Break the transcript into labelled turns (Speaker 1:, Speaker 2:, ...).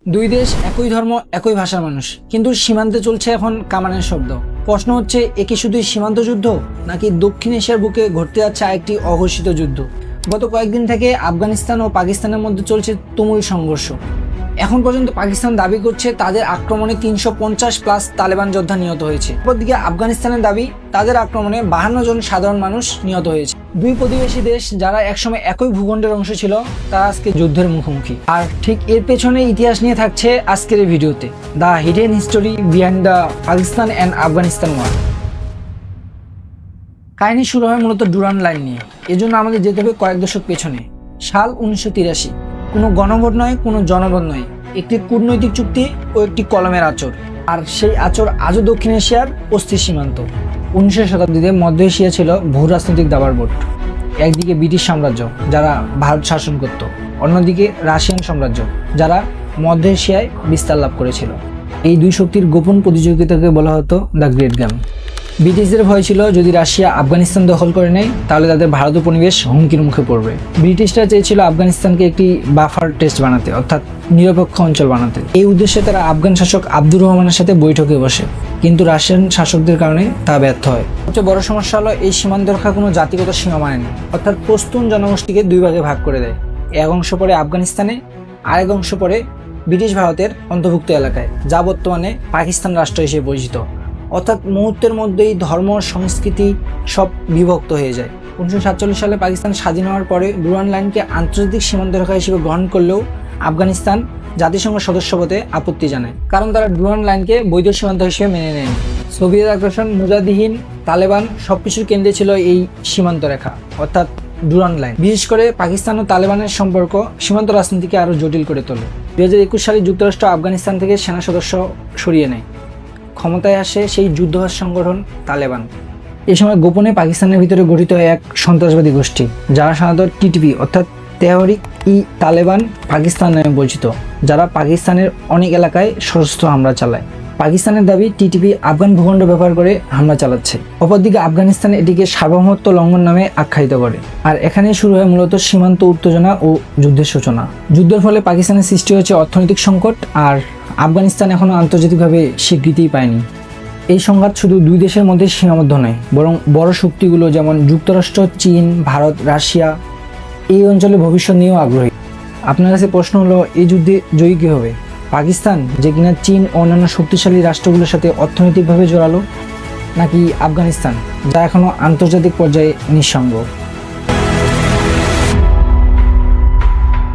Speaker 1: দুই দেশ একই ধর্ম একই ভাষার মানুষ, কিন্তু সীমান্তে চলছে এখন কামানের শব্দ। প্রশ্ন হচ্ছে, একি শুধুই সীমান্ত যুদ্ধ, নাকি দক্ষিণ এশিয়ার বুকে ঘটতে যাচ্ছে একটি অঘোষিত যুদ্ধ? গত কয়েকদিন থেকে আফগানিস্তান ও পাকিস্তানের মধ্যে চলছে তুমুল সংঘর্ষ। এখন পর্যন্ত পাকিস্তান দাবি করছে তাদের আক্রমণে 350+ তালেবান যোদ্ধা নিহত হয়েছে। অপরদিকে আফগানিস্তানের দাবি তাদের আক্রমণে 52 জন সাধারণ মানুষ নিহত হয়েছে। দুই প্রতিবেশী দেশ যারা একসময় একই ভূখণ্ডের অংশ ছিল, তারা আজকে যুদ্ধের মুখোমুখি। আর ঠিক এর পেছনে ইতিহাস নিয়ে থাকছে আজকের এই ভিডিওতে, the hidden history behind the Pakistan and Afghanistan war. কাহিনী শুরু হয় মূলত ডুরান্ড লাইন নিয়ে। এজন্য আমাদের যেতে হবে কয়েক দশক পেছনে। সাল 1983। কোনো গণভোট নয়, কোনো জনমত নয়, একটি কূটনৈতিক চুক্তি ও একটি কলমের আঁচড়। আর সেই আঁচড় আজও দক্ষিণ এশিয়ার অস্থির সীমান্ত। 19 শতাব্দীতে মধ্য এশিয়া ছিল ভূ রাজনৈতিক দাবার বোর্ড। একদিকে ব্রিটিশ সাম্রাজ্য, যারা ভারত শাসন করত, অন্যদিকে রাশিয়ান সাম্রাজ্য, যারা মধ্য এশিয়ায় বিস্তার লাভ করেছিল। এই দুই শক্তির গোপন প্রতিযোগিতাকে বলা হতো দ্য গ্রেট গেম। ব্রিটিশদের ভয় ছিল, যদি রাশিয়া আফগানিস্তান দখল করে নেয় তাহলে তাদের ভারত উপনিবেশ হুমকির মুখে পড়বে। ব্রিটিশরা চেয়েছিল আফগানিস্তানকে একটি বাফার টেস্ট বানাতে, অর্থাৎ নিরপেক্ষ অঞ্চল বানাতে। এই উদ্দেশ্যে তারা আফগান শাসক আব্দুর রহমানের সাথে বৈঠকে বসে, কিন্তু রাশিয়ান শাসকদের কারণে তা ব্যর্থ হয়। সবচেয়ে বড় সমস্যা হলো, এই সীমান্ত রক্ষা কোনো জাতিগত সীমা মানে না, অর্থাৎ পশতুন জনগোষ্ঠীকে দুই ভাগে ভাগ করে দেয়। এক অংশ পড়ে আফগানিস্তানে, আরেক অংশ পড়ে ব্রিটিশ ভারতের অন্তর্ভুক্ত এলাকায়, যা বর্তমানে পাকিস্তান রাষ্ট্র হিসেবে পরিচিত। অর্থাৎ মুহূর্তের মধ্যেই ধর্ম, সংস্কৃতি সব বিভক্ত হয়ে যায়। 1947 সালে পাকিস্তান স্বাধীন হওয়ার পরে ডুরান্ড লাইনকে আন্তর্জাতিক সীমান্ত রেখা হিসেবে গ্রহণ করলেও আফগানিস্তান জাতিসংঘ সদস্য পদে আপত্তি জানায়, কারণ তারা ডুরান্ড লাইনকে বৈধ সীমান্ত হিসেবে মেনে নেয়নি। সোভিয়েত আগ্রাসন, মুজাহিদিন, তালেবান সবকিছুর কেন্দ্রে ছিল এই সীমান্ত রেখা, অর্থাৎ ডুরান্ড লাইন। বিশেষ করে পাকিস্তান ও তালেবানের সম্পর্ক সীমান্ত রাজনীতিকে আরও জটিল করে তোলে। 2021 সালে যুক্তরাষ্ট্র আফগানিস্তান থেকে সেনা সদস্য সরিয়ে নেয়। ক্ষমতায় আসে সেই যুদ্ধবাজ সংগঠন তালেবান। এই সময় গোপনে পাকিস্তানের ভিতরে গঠিত হয় এক সন্ত্রাসবাদী গোষ্ঠী, যারা সাধারণত টিটিপি অর্থাৎ তেহরিক ই তালেবান পাকিস্তান নামে পরিচিত, যারা পাকিস্তানের অনেক এলাকায় সশস্ত্র হামলা চালায়। পাকিস্তানের দাবি টিটিপি আফগান ভূখণ্ড ব্যবহার করে হামলা চালাচ্ছে। অপরদিকে আফগানিস্তান এটিকে সার্বভৌমত্ব লঙ্ঘন নামে আখ্যায়িত করে। আর এখানে শুরু হয় মূলত সীমান্ত উত্তেজনা ও যুদ্ধের সূচনা। যুদ্ধের ফলে পাকিস্তানের সৃষ্টি হয়েছে অর্থনৈতিক সংকট, আর আফগানিস্তান এখনও আন্তর্জাতিকভাবে স্বীকৃতিই পায়নি। এই সংঘাত শুধু দুই দেশের মধ্যে সীমাবদ্ধ নয়, বরং বড় শক্তিগুলো যেমন যুক্তরাষ্ট্র, চীন, ভারত, রাশিয়া এই অঞ্চলে ভবিষ্যৎ নিয়েও আগ্রহী। আপনার কাছে প্রশ্ন হলো, এই যুদ্ধে জয়ী কী হবে? পাকিস্তান, যে কিনা চীন ও অন্যান্য শক্তিশালী রাষ্ট্রগুলোর সাথে অর্থনৈতিকভাবে জড়ালো, নাকি আফগানিস্তান, যা এখনও আন্তর্জাতিক পর্যায়ে নিঃসঙ্গ?